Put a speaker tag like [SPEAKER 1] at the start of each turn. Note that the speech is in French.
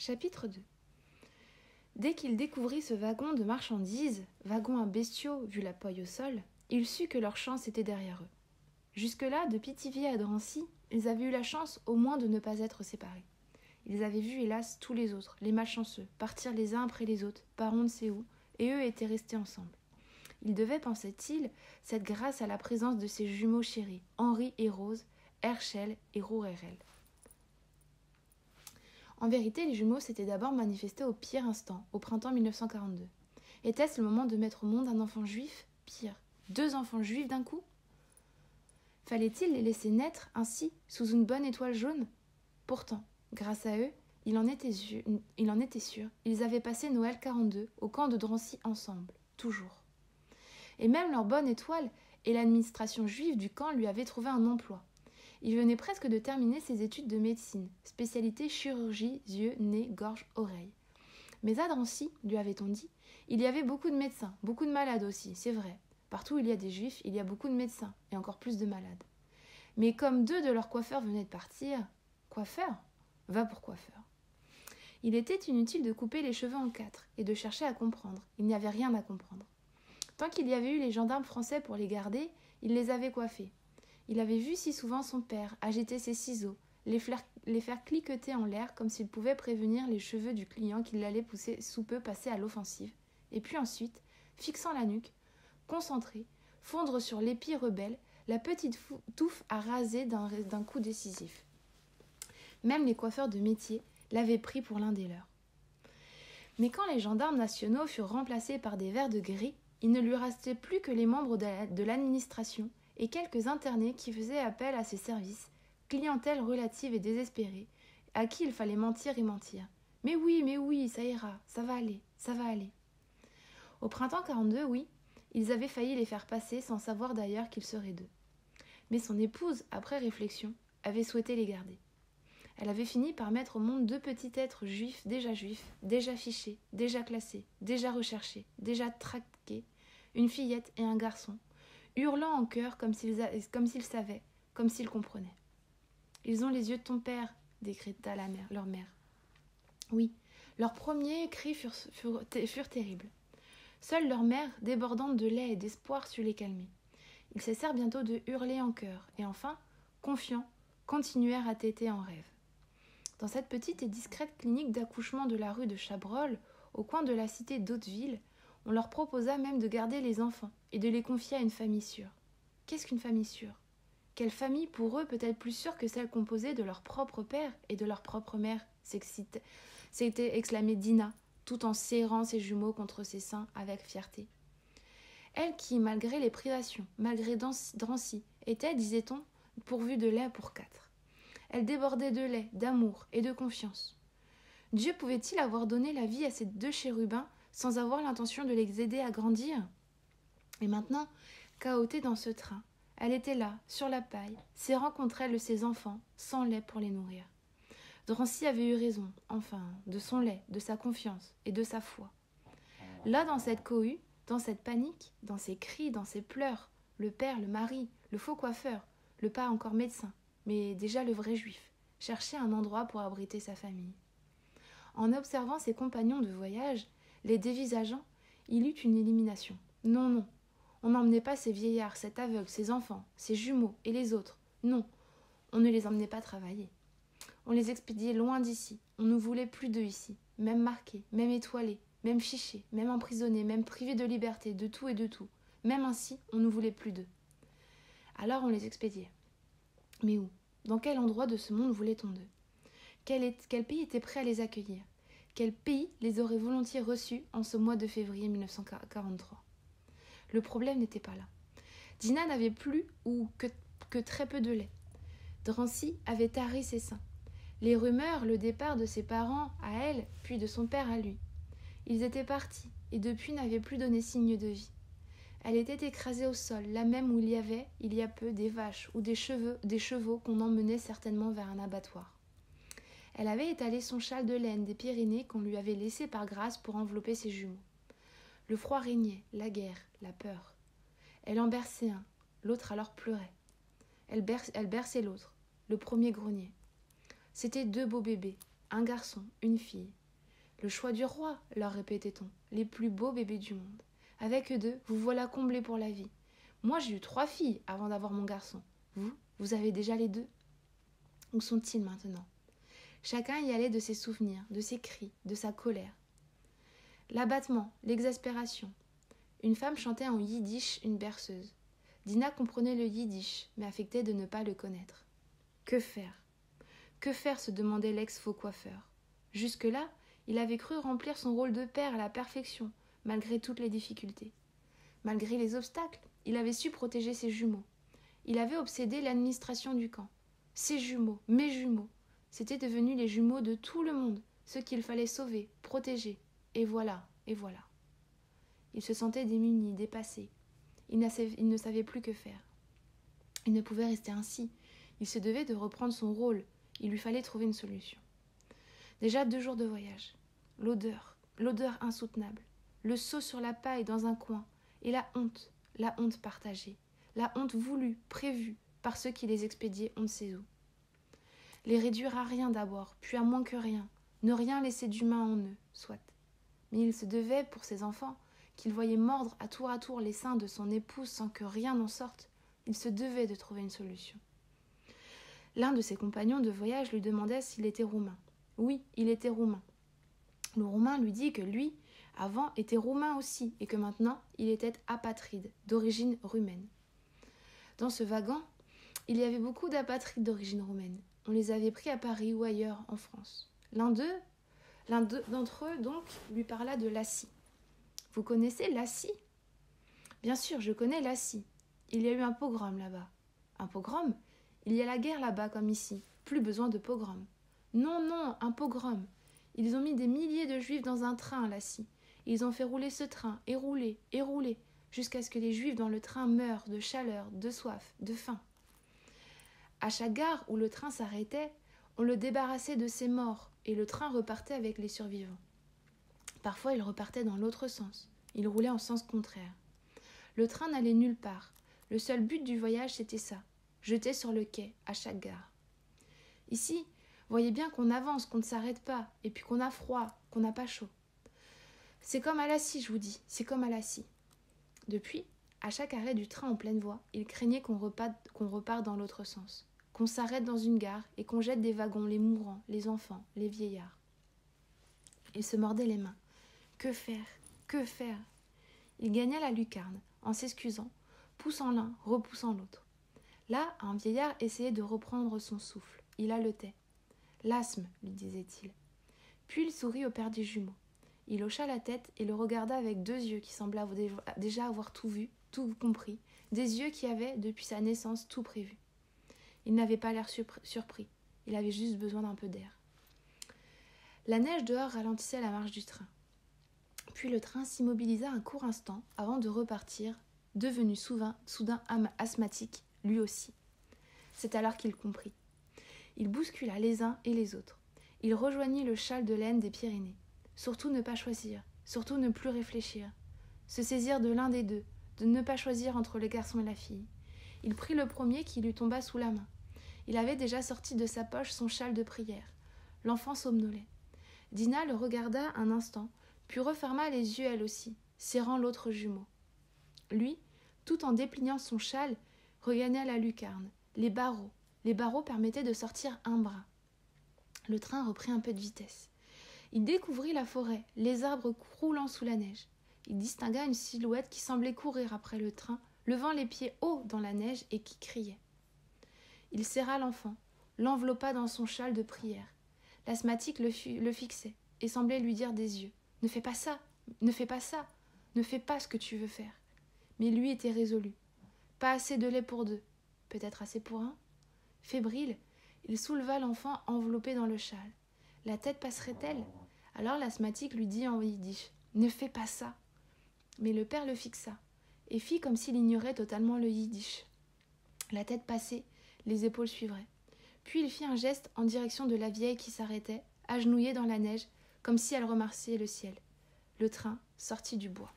[SPEAKER 1] Chapitre 2. Dès qu'il découvrit ce wagon de marchandises, wagon à bestiaux vu la paille au sol, il sut que leur chance était derrière eux. Jusque-là, de Pithiviers à Drancy, ils avaient eu la chance au moins de ne pas être séparés. Ils avaient vu, hélas, tous les autres, les malchanceux, partir les uns après les autres, par on ne sait où, et eux étaient restés ensemble. Ils devaient, pensait-il, cette grâce à la présence de ses jumeaux chéris, Henri et Rose, Herschel et Rouerel. En vérité, les jumeaux s'étaient d'abord manifestés au pire instant, au printemps 1942. Était-ce le moment de mettre au monde un enfant juif ? Pire, 2 enfants juifs d'un coup ? Fallait-il les laisser naître ainsi, sous une bonne étoile jaune ? Pourtant, grâce à eux, il en était sûr, ils avaient passé Noël 42 au camp de Drancy ensemble, toujours. Et même leur bonne étoile et l'administration juive du camp lui avaient trouvé un emploi. Il venait presque de terminer ses études de médecine, spécialité chirurgie, yeux, nez, gorge, oreilles. Mais à Drancy, lui avait-on dit, il y avait beaucoup de médecins, beaucoup de malades aussi, c'est vrai. Partout où il y a des juifs, il y a beaucoup de médecins, et encore plus de malades. Mais comme 2 de leurs coiffeurs venaient de partir, coiffeur ? Va pour coiffeur. Il était inutile de couper les cheveux en 4 et de chercher à comprendre, il n'y avait rien à comprendre. Tant qu'il y avait eu les gendarmes français pour les garder, il les avait coiffés. Il avait vu si souvent son père agiter ses ciseaux, les faire cliqueter en l'air comme s'il pouvait prévenir les cheveux du client qu'il allait pousser sous peu passer à l'offensive, et puis ensuite, fixant la nuque, concentré, fondre sur l'épi rebelle la petite touffe à raser d'un coup décisif. Même les coiffeurs de métier l'avaient pris pour l'un des leurs. Mais quand les gendarmes nationaux furent remplacés par des verres de gris, il ne lui restait plus que les membres de l'administration et quelques internés qui faisaient appel à ses services, clientèle relative et désespérée, à qui il fallait mentir et mentir. Mais oui, ça ira, ça va aller. Au printemps 42, oui, ils avaient failli les faire passer sans savoir d'ailleurs qu'ils seraient 2. Mais son épouse, après réflexion, avait souhaité les garder. Elle avait fini par mettre au monde 2 petits êtres juifs, déjà fichés, déjà classés, déjà recherchés, déjà traqués, une fillette et un garçon, hurlant en chœur comme s'ils savaient, comme s'ils comprenaient. « Ils ont les yeux de ton père », décréta leur mère. Oui, leurs premiers cris furent terribles. Seule leur mère, débordante de lait et d'espoir, sut les calmer. Ils cessèrent bientôt de hurler en chœur, et enfin, confiants, continuèrent à téter en rêve. Dans cette petite et discrète clinique d'accouchement de la rue de Chabrol, au coin de la cité d'Hauteville, on leur proposa même de garder les enfants et de les confier à une famille sûre. Qu'est-ce qu'une famille sûre ? Quelle famille pour eux peut-être plus sûre que celle composée de leur propre père et de leur propre mère ? S'était exclamée Dinah, tout en serrant ses jumeaux contre ses seins avec fierté. Elle qui, malgré les privations, malgré Drancy, était, disait-on, pourvue de lait pour 4. Elle débordait de lait, d'amour et de confiance. Dieu pouvait-il avoir donné la vie à ces 2 chérubins sans avoir l'intention de les aider à grandir ? Et maintenant, cahottée dans ce train, elle était là, sur la paille, serrant contre elle ses enfants, sans lait pour les nourrir. Drancy avait eu raison, enfin, de son lait, de sa confiance et de sa foi. Là, dans cette cohue, dans cette panique, dans ses cris, dans ses pleurs, le père, le mari, le faux coiffeur, le pas encore médecin, mais déjà le vrai juif, cherchait un endroit pour abriter sa famille. En observant ses compagnons de voyage, les dévisageant, il eut une élimination. Non, on n'emmenait pas ces vieillards, cet aveugle, ces enfants, ces jumeaux et les autres. Non, on ne les emmenait pas travailler. On les expédiait loin d'ici, on ne voulait plus d'eux ici, même marqués, même étoilés, même fichés, même emprisonnés, même privés de liberté, de tout et de tout. Même ainsi, on ne voulait plus d'eux. Alors on les expédiait. Mais où ? Dans quel endroit de ce monde voulait-on d'eux ? Quel pays était prêt à les accueillir ? Quel pays les aurait volontiers reçus en ce mois de février 1943 ? Le problème n'était pas là. Dinah n'avait plus ou que très peu de lait. Drancy avait tari ses seins. Les rumeurs, le départ de ses parents à elle, puis de son père à lui. Ils étaient partis, et depuis n'avaient plus donné signe de vie. Elle était écrasée au sol, là même où il y a peu, des vaches ou des chevaux qu'on emmenait certainement vers un abattoir. Elle avait étalé son châle de laine des Pyrénées qu'on lui avait laissé par grâce pour envelopper ses jumeaux. Le froid régnait, la guerre, la peur. Elle en berçait un, l'autre alors pleurait. Elle berçait l'autre, le premier grognait. C'étaient 2 beaux bébés, un garçon, une fille. Le choix du roi, leur répétait-on, les plus beaux bébés du monde. Avec eux deux, vous voilà comblés pour la vie. Moi, j'ai eu 3 filles avant d'avoir mon garçon. Vous avez déjà les 2. Où sont-ils maintenant? Chacun y allait de ses souvenirs, de ses cris, de sa colère. L'abattement, l'exaspération. Une femme chantait en yiddish une berceuse. Dina comprenait le yiddish, mais affectait de ne pas le connaître. Que faire? Que faire, se demandait l'ex-faux coiffeur. Jusque-là, il avait cru remplir son rôle de père à la perfection, malgré toutes les difficultés. Malgré les obstacles, il avait su protéger ses jumeaux. Il avait obsédé l'administration du camp. Ses jumeaux, mes jumeaux, c'étaient devenus les jumeaux de tout le monde, ceux qu'il fallait sauver, protéger. Et voilà, et voilà. Il se sentait démuni, dépassé. Il ne savait plus que faire. Il ne pouvait rester ainsi. Il se devait de reprendre son rôle. Il lui fallait trouver une solution. Déjà 2 jours de voyage. L'odeur insoutenable. Le seau sur la paille dans un coin. Et la honte partagée. La honte voulue, prévue, par ceux qui les expédiaient on ne sait où. Les réduire à rien d'abord, puis à moins que rien. Ne rien laisser d'humain en eux, soit. Mais il se devait, pour ses enfants, qu'il voyait mordre à tour les seins de son épouse sans que rien n'en sorte, il se devait de trouver une solution. L'un de ses compagnons de voyage lui demandait s'il était roumain. Oui, il était roumain. Le roumain lui dit que lui, avant, était roumain aussi, et que maintenant, il était apatride, d'origine roumaine. Dans ce wagon, il y avait beaucoup d'apatrides d'origine roumaine. On les avait pris à Paris ou ailleurs, en France. L'un d'entre eux, donc, lui parla de Lassie. « Vous connaissez Lassie ?»« Bien sûr, je connais Lassie. Il y a eu un pogrom là-bas. »« Un pogrom ? Il y a la guerre là-bas comme ici. Plus besoin de pogrom. »« Non, un pogrom. Ils ont mis des milliers de juifs dans un train, Lassie. Ils ont fait rouler ce train, et rouler, jusqu'à ce que les juifs dans le train meurent de chaleur, de soif, de faim. À chaque gare où le train s'arrêtait, on le débarrassait de ses morts, et le train repartait avec les survivants. Parfois, il repartait dans l'autre sens. Il roulait en sens contraire. Le train n'allait nulle part. Le seul but du voyage, c'était ça. Jeter sur le quai, à chaque gare. Ici, voyez bien qu'on avance, qu'on ne s'arrête pas, et puis qu'on a froid, qu'on n'a pas chaud. C'est comme à Lassie, je vous dis, c'est comme à Lassie. Depuis, à chaque arrêt du train en pleine voie, il craignait qu'on reparte dans l'autre sens, qu'on s'arrête dans une gare et qu'on jette des wagons les mourants, les enfants, les vieillards. Il se mordait les mains. Que faire? Que faire? Il gagna la lucarne, en s'excusant, poussant l'un, repoussant l'autre. Là, un vieillard essayait de reprendre son souffle. Il haletait. « L'asthme, lui disait-il. » Puis il sourit au père des jumeaux. Il hocha la tête et le regarda avec 2 yeux qui semblaient déjà avoir tout vu, tout compris, des yeux qui avaient, depuis sa naissance, tout prévu. Il n'avait pas l'air surpris, il avait juste besoin d'un peu d'air. La neige dehors ralentissait la marche du train. Puis le train s'immobilisa un court instant avant de repartir, devenu soudain asthmatique, lui aussi. C'est alors qu'il comprit. Il bouscula les uns et les autres. Il rejoignit le châle de laine des Pyrénées. Surtout ne pas choisir, surtout ne plus réfléchir. Se saisir de l'un des deux, de ne pas choisir entre le garçon et la fille. Il prit le premier qui lui tomba sous la main. Il avait déjà sorti de sa poche son châle de prière. L'enfant somnolait. Dina le regarda un instant, puis referma les yeux elle aussi, serrant l'autre jumeau. Lui, tout en dépliant son châle, regagna la lucarne. Les barreaux permettaient de sortir un bras. Le train reprit un peu de vitesse. Il découvrit la forêt, les arbres croulant sous la neige. Il distingua une silhouette qui semblait courir après le train, levant les pieds hauts dans la neige et qui criait. Il serra l'enfant, l'enveloppa dans son châle de prière. L'asthmatique le fixait et semblait lui dire des yeux. « Ne fais pas ça, ne fais pas ça, ne fais pas ce que tu veux faire. » Mais lui était résolu. Pas assez de lait pour 2, peut-être assez pour 1. Fébrile, il souleva l'enfant enveloppé dans le châle. La tête passerait-elle? Alors l'asthmatique lui dit en yiddish « Ne fais pas ça !» Mais le père le fixa et fit comme s'il ignorait totalement le yiddish. La tête passée, les épaules suivraient. Puis il fit un geste en direction de la vieille qui s'arrêtait, agenouillée dans la neige, comme si elle remerciait le ciel. Le train sortit du bois.